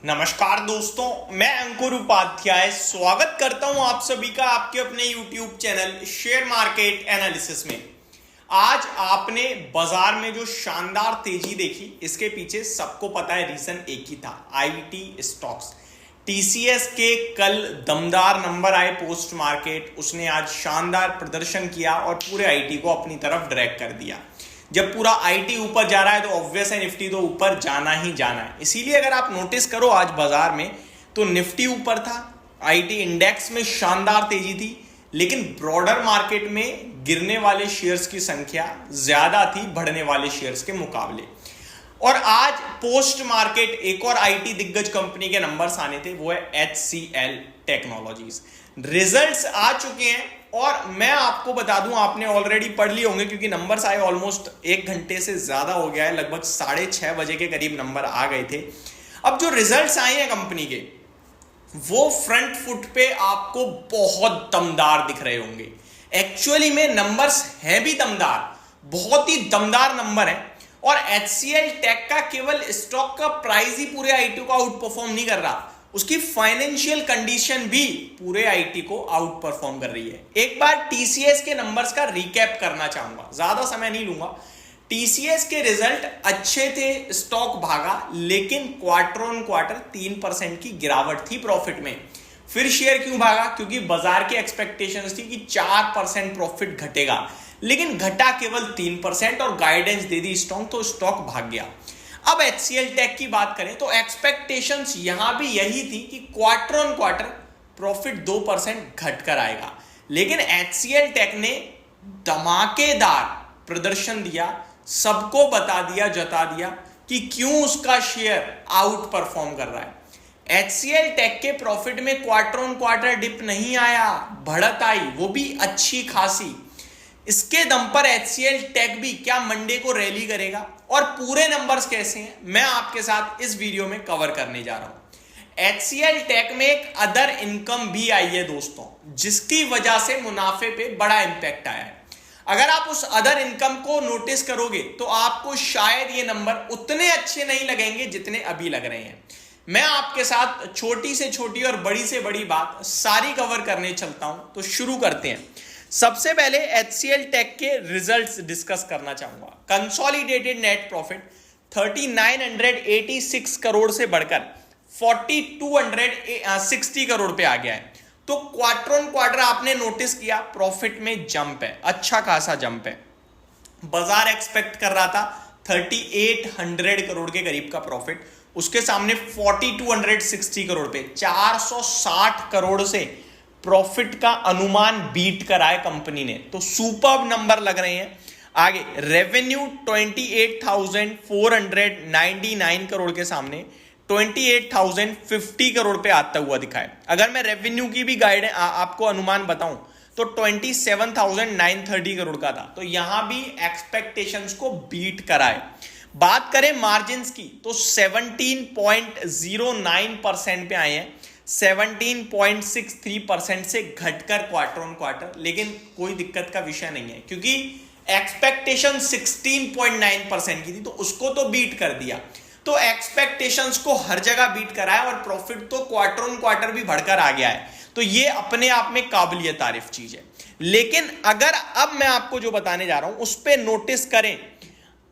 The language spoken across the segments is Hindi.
नमस्कार दोस्तों, मैं अंकुर उपाध्याय स्वागत करता हूं आप सभी का आपके अपने YouTube channel share market analysis में। आज आपने बाजार में जो शानदार तेजी देखी, इसके पीछे सबको पता है रीजन एक ही था, आईटी स्टॉक्स। टीसीएस के कल दमदार नंबर आए पोस्ट मार्केट, उसने आज शानदार प्रदर्शन किया और पूरे आईटी को अपनी तरफ ड्रैग कर दिया। जब पूरा आईटी ऊपर जा रहा है तो ऑब्वियस है निफ्टी तो ऊपर जाना ही जाना है। इसीलिए अगर आप नोटिस करो आज बाजार में तो निफ्टी ऊपर था, आईटी इंडेक्स में शानदार तेजी थी, लेकिन ब्रॉडर मार्केट में गिरने वाले शेयर्स की संख्या ज्यादा थी बढ़ने वाले शेयर्स के मुकाबले। और आज पोस्ट मार्केट एक और आईटी दिग्गज कंपनी के नंबर्स आने थे, वो है HCL टेक्नोलॉजीज। रिजल्ट्स आ चुके हैं और मैं आपको बता दूं, आपने ऑलरेडी पढ़ लिए होंगे क्योंकि नंबर्स आए ऑलमोस्ट 1 घंटे से ज्यादा हो गया है, लगभग 6:30 बजे के करीब नंबर आ गए थे। अब जो रिजल्ट्स आए हैं कंपनी के, वो फ्रंट फुट पे आपको बहुत दमदार दिख रहे होंगे। एक्चुअली में नंबर्स हैं भी दमदार, बहुत ही दमदार नंबर है। और HCL टेक का केवल स्टॉक का प्राइस ही पूरे आईटी को आउट परफॉर्म नहीं कर रहा, उसकी फाइनेंशियल कंडीशन भी पूरे आईटी को आउट परफॉर्म कर रही है। एक बार टीसीएस के नंबर्स का रिकैप करना चाहूंगा, ज्यादा समय नहीं लूंगा। टीसीएस के रिजल्ट अच्छे थे, स्टॉक भागा, लेकिन क्वार्टर ऑन क्वार्टर 3% की गिरावट थी प्रॉफिट में। फिर शेयर क्यों भागा? क्योंकि बाजार की एक्सपेक्टेशंस थी कि 4% प्रॉफिट घटेगा, लेकिन घटा केवल 3% और गाइडेंस दे दी स्ट्रॉन्ग, तो स्टॉक भाग गया। अब HCL टेक की बात करें तो एक्सपेक्टेशंस यहां भी यही थी कि क्वार्टर ऑन क्वार्टर प्रॉफिट 2% घटकर आएगा, लेकिन HCL टेक ने धमाकेदार प्रदर्शन दिया, सबको बता दिया, जता दिया कि क्यों उसका शेयर आउट परफॉर्म कर रहा है। HCL टेक के प्रॉफिट में क्वार्टर ऑन क्वार्टर डिप नहीं आया, बढ़त आई, वो भी अच्छी खासी। इसके दम पर HCL टेक भी क्या मंडे को रैली करेगा और पूरे नंबर्स कैसे हैं मैं आपके साथ इस वीडियो में कवर करने जा रहा हूं। HCL टेक में एक अदर इनकम भी आई है दोस्तों, जिसकी वजह से मुनाफे पे बड़ा इंपैक्ट आया है। अगर आप उस अदर इनकम को नोटिस करोगे तो आपको शायद ये नंबर उतने अच्छे नहीं लगेंगे जितने अभी लग रहे हैं। मैं आपके साथ छोटी से छोटी और बड़ी से बड़ी बात सारी कवर करने चलता हूं, तो शुरू करते हैं। सबसे पहले HCL टेक के रिजल्ट्स डिस्कस करना चाहूंगा। कंसोलिडेटेड नेट प्रॉफिट 3986 करोड़ से बढ़कर 4260 करोड़ पे आ गया है। तो क्वार्टर ऑन क्वार्टर आपने नोटिस किया प्रॉफिट में जंप है, अच्छा खासा जंप है। बाजार एक्सपेक्ट कर रहा था 3800 करोड़ के करीब का प्रॉफिट, उसके सामने 4260 करोड़ पे 460 करोड़ से प्रॉफिट का अनुमान बीट कराए कंपनी ने, तो सुपर्ब नंबर लग रहे हैं। आगे रेवेन्यू 28,499 करोड़ के सामने 28,050 करोड़ पे आता हुआ दिखा है। अगर मैं रेवेन्यू की भी गाइडेंस आपको अनुमान बताऊं तो 27,930 करोड़ का था, तो यहां भी एक्सपेक्टेशंस को बीट कराए। बात करें मार्जिन्स की तो 17.09% पे आए हैं, 17.63% से घटकर क्वार्टर ऑन क्वार्टर, लेकिन कोई दिक्कत का विषय नहीं है क्योंकि एक्सपेक्टेशन 16.9% की थी, तो उसको तो बीट कर दिया। तो एक्सपेक्टेशंस को हर जगह बीट कराया और प्रॉफिट तो क्वार्टर ऑन क्वार्टर भी बढ़कर आ गया है, तो ये अपने आप में काबिलियत तारीफ चीज है। लेकिन अगर अब मैं आपको जो बताने जा रहा हूं उस पर नोटिस करें,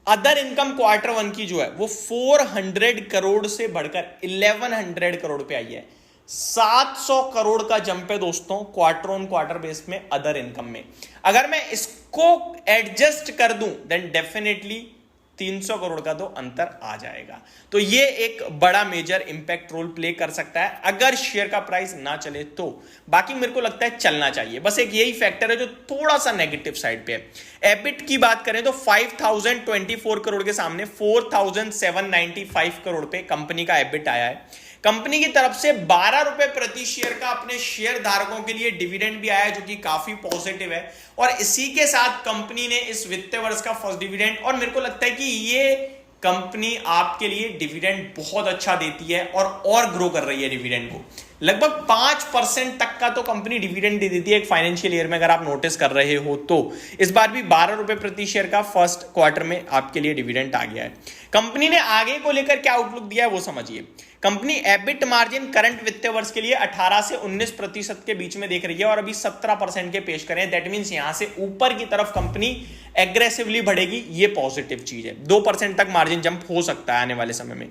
अदर इनकम क्वार्टर 1 की जो है वो 400 करोड़ से बढ़कर 1100 करोड़ पे आई है। 700 करोड़ का जंप है दोस्तों क्वार्टर ऑन क्वार्टर बेस में अदर इनकम में। अगर मैं इसको एडजस्ट कर दूं देन डेफिनेटली 300 करोड़ का तो अंतर आ जाएगा। तो ये एक बड़ा मेजर इंपैक्ट रोल प्ले कर सकता है अगर शेयर का प्राइस ना चले तो। बाकी मेरे को लगता है चलना चाहिए, बस एक यही फैक्टर है जो थोड़ा सा नेगेटिव साइड पे है। एबिट की बात करें तो 5024 करोड़ के सामने 4795 करोड़ पे कंपनी का एबिट आया है। कंपनी की तरफ से 12 रुपए प्रति शेयर का अपने शेयर धारकों के लिए डिविडेंड भी आया, जो कि काफी पॉजिटिव है। और इसी के साथ कंपनी ने इस वित्तीय वर्ष का फर्स्ट डिविडेंड, और मेरे को लगता है कि ये कंपनी आपके लिए डिविडेंड बहुत अच्छा देती है और ग्रो कर रही है डिविडेंड को। लगभग 5% तक का तो कंपनी डिविडेंड दे देती है एक फाइनेंशियल ईयर में, अगर आप नोटिस कर रहे हो तो। इस बार भी 12 रुपए प्रति शेयर का फर्स्ट क्वार्टर में आपके लिए डिविडेंड आ गया है। कंपनी ने आगे को लेकर क्या आउटलुक दिया है वो समझिए। कंपनी एबिट मार्जिन करंट वित्तीय वर्ष के लिए 18 से 19% के बीच में देख रही है और अभी 17% के पेश करें। दैट मींस यहां से ऊपर की तरफ कंपनी एग्रेसिवली बढ़ेगी, ये पॉजिटिव चीज है। 2% तक मार्जिन जंप हो सकता है आने वाले समय में।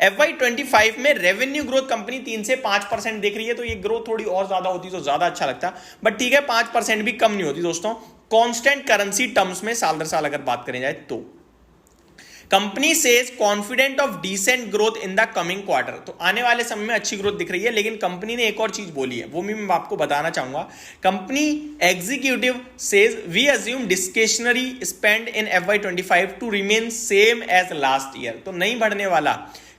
FY25 में रेवेन्यू ग्रोथ कंपनी 3 से 5% देख रही है, तो ये ग्रोथ थोड़ी और ज्यादा होती तो ज्यादा अच्छा लगता, बट ठीक है 5% भी कम नहीं होती दोस्तों, कांस्टेंट करेंसी टर्म्स में साल दर साल अगर बात करें जाए तो। Company says confident of decent growth in the coming quarter, तो आने वाले समय में अच्छी ग्रोथ दिख रही है। लेकिन कंपनी ने एक और चीज बोली है, वो भी मैं आपको बताना चाहूंगा। Company executive says we assume discretionary spend in FY25 to remain same as last year, तो नहीं बढ़ने वाला।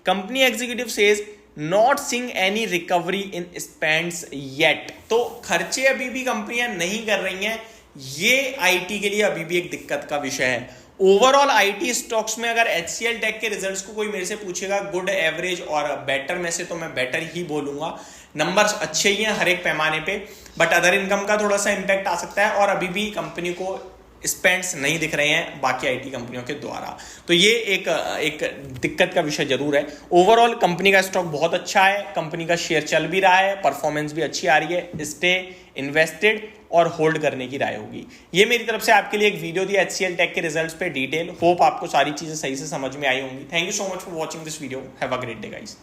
Company executive says not seeing any recovery in spends yet, तो खर्चे अभी भी कंपनियां नहीं कर रही हैं, ये आईटी के लिए अभी भी एक दिक्कत का विषय है। ओवरऑल आईटी स्टॉक्स में अगर HCL टेक के रिजल्ट्स को कोई मेरे से पूछेगा गुड, एवरेज और बेटर में से, तो मैं बेटर ही बोलूंगा। नंबर्स अच्छे ही हैं हर एक पैमाने पे, बट अदर इनकम का थोड़ा सा इंपैक्ट आ सकता है और अभी भी कंपनी को स्पेंड्स नहीं दिख रहे हैं बाकी आईटी कंपनियों के द्वारा, तो ये एक दिक्कत का विषय जरूर है। ओवरऑल कंपनी का स्टॉक बहुत अच्छा है, कंपनी का शेयर चल भी रहा है, परफॉर्मेंस भी अच्छी आ रही है। स्टे इन्वेस्टेड और होल्ड करने की राय होगी। ये मेरी तरफ से आपके लिए एक वीडियो थी HCL टेक के रिजल्ट्स पे डिटेल। होप आपको सारी चीजें सही से समझ में आई होंगी। Thank you so much for watching this video. Have a great day guys.